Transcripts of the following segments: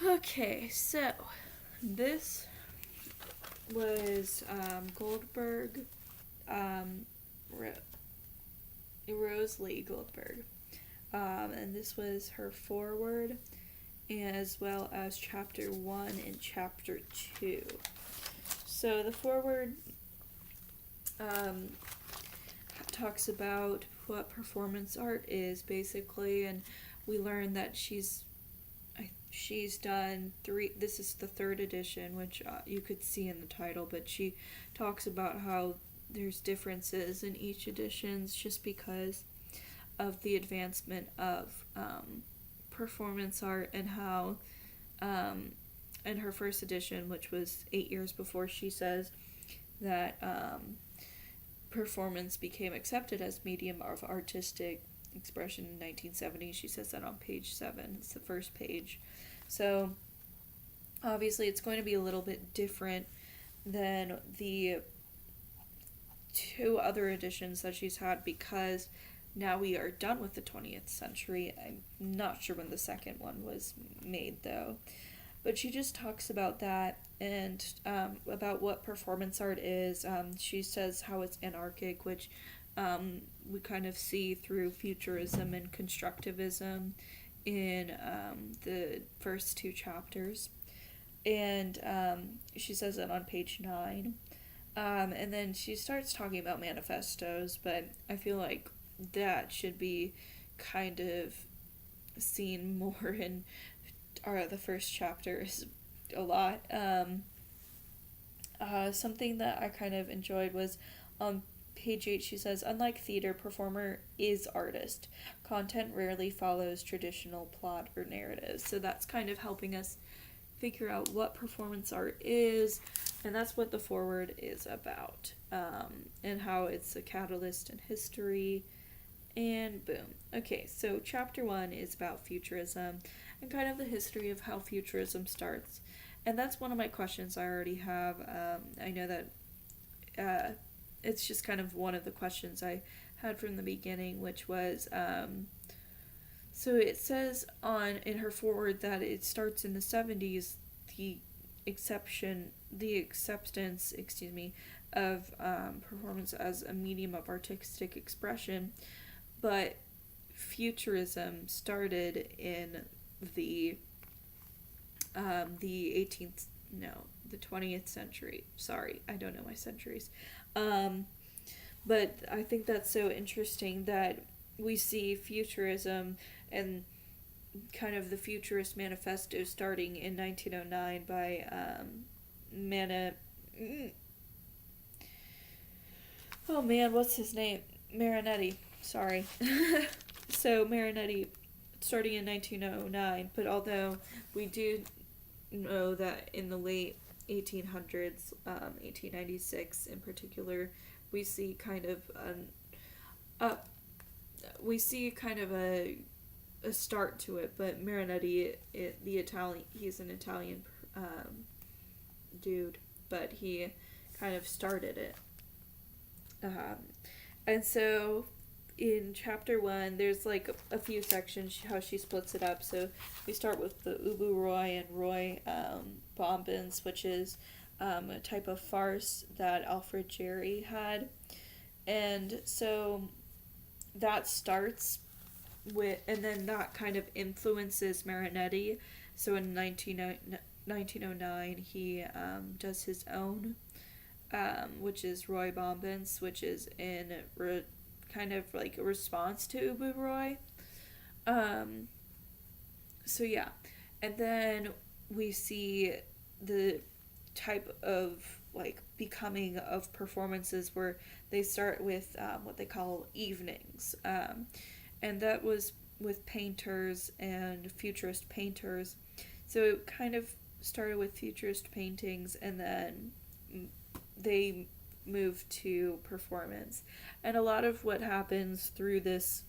Okay, so this was Goldberg, um, Ro- Rose Lee Goldberg. And this was her foreword, as well as chapter 1 and chapter 2. So the foreword um, talks about what performance art is basically, and we learn that she's done three. This is the third edition, which you could see in the title, but she talks about how there's differences in each editions just because of the advancement of performance art, and how in her first edition, which was 8 years before, she says that performance became accepted as medium of artistic expression in 1970. She says that on page 7. It's the first page. So obviously it's going to be a little bit different than the two other editions that she's had, because now we are done with the 20th century. I'm not sure when the second one was made though. But she just talks about that, and about what performance art is. She says how it's anarchic, which we kind of see through futurism and constructivism in the first two chapters. And she says it on page 9. And then she starts talking about manifestos, but I feel like that should be kind of seen more in the first chapter is a lot. Something that I kind of enjoyed was on page 8. She says, unlike theater, performer is artist. Content rarely follows traditional plot or narrative. So that's kind of helping us figure out what performance art is, and that's what the foreword is about, and how it's a catalyst in history. And boom. Okay, so chapter 1 is about futurism and kind of the history of how futurism starts. And that's one of my questions I already have. I know that it's just kind of one of the questions I had from the beginning, which was so it says in her foreword that it starts in the 70s, the acceptance, of performance as a medium of artistic expression, but futurism started in the 18th, no, the 20th century. Sorry, I don't know my centuries. But I think that's so interesting that we see futurism and kind of the Futurist Manifesto starting in 1909 by oh man, what's his name? Marinetti. Sorry. So Marinetti starting in 1909, but although we do know that in the late 1800s, 1896 in particular, we see kind of uh, a start to it. But Marinetti, he's an Italian dude, but he kind of started it. And so in chapter 1, there's like a few sections how she splits it up. So we start with the Ubu Roy and Roy bombins, which is a type of farce that Alfred Jarry had. And so that starts with, and then that kind of influences Marinetti. So in 1909, he does his own, which is Roy Bombins, which is in kind of like a response to Ubu Roy. So yeah, and then we see the type of like becoming of performances where they start with what they call evenings, and that was with painters and futurist painters. So it kind of started with futurist paintings, and then they moved to performance. And a lot of what happens through this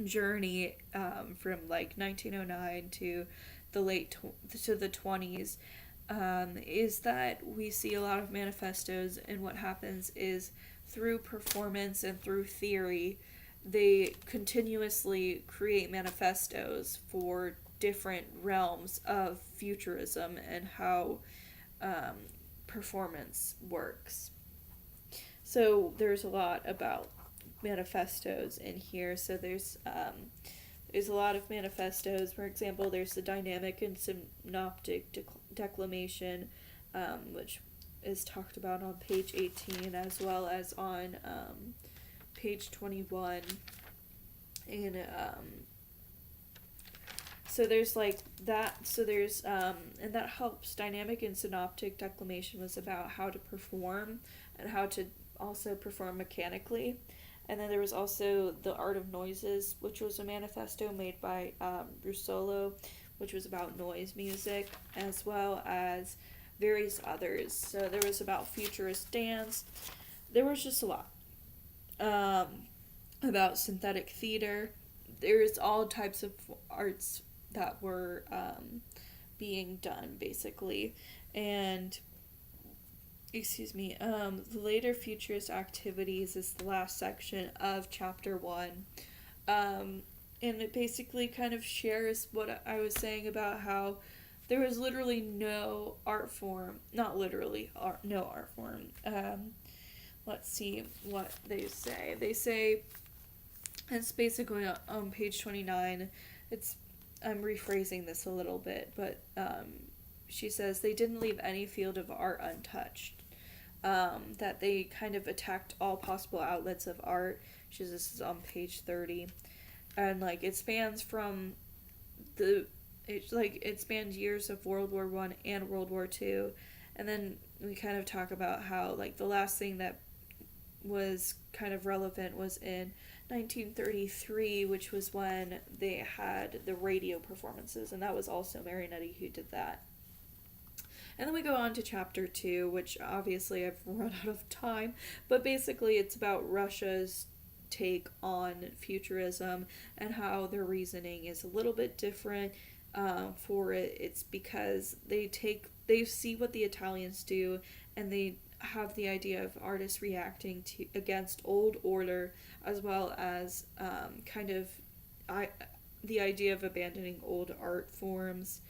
journey, from like 1909 to to the 20s, is that we see a lot of manifestos, and what happens is through performance and through theory, they continuously create manifestos for different realms of futurism and how performance works. So there's a lot about manifestos in here. So there's a lot of manifestos. For example, there's the dynamic and synoptic declamation, which is talked about on page 18 as well as on page 21. And so there's like that. So there's and that helps. Dynamic and synoptic declamation was about how to perform and how to also perform mechanically. And then there was also The Art of Noises, which was a manifesto made by Russolo, which was about noise music, as well as various others. So there was about futurist dance. There was just a lot. About synthetic theater. There's all types of arts that were being done, basically. And the later futurist activities is the last section of chapter 1. And it basically kind of shares what I was saying about how there was literally no art form, not literally, no art form. Let's see what they say. They say, it's basically on page 29, I'm rephrasing this a little bit, but she says they didn't leave any field of art untouched. That they kind of attacked all possible outlets of art. She says this is on page 30. And like it spans from it spans years of World War I and World War II. And then we kind of talk about how like the last thing that was kind of relevant was in 1933, which was when they had the radio performances, and that was also Marinetti who did that. And then we go on to chapter 2, which obviously I've run out of time, but basically it's about Russia's take on futurism and how their reasoning is a little bit different for it. It's because they see what the Italians do, and they have the idea of artists reacting against old order, as well as the idea of abandoning old art forms.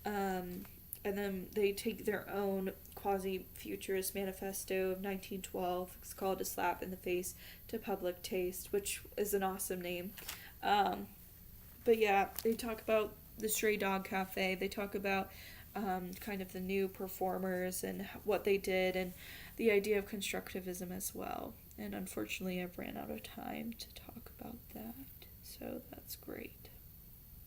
And then they take their own quasi-futurist manifesto of 1912. It's called A Slap in the Face to Public Taste, which is an awesome name. But yeah, they talk about the Stray Dog Cafe. They talk about kind of the new performers and what they did, and the idea of constructivism as well. And unfortunately, I've ran out of time to talk about that. So that's great.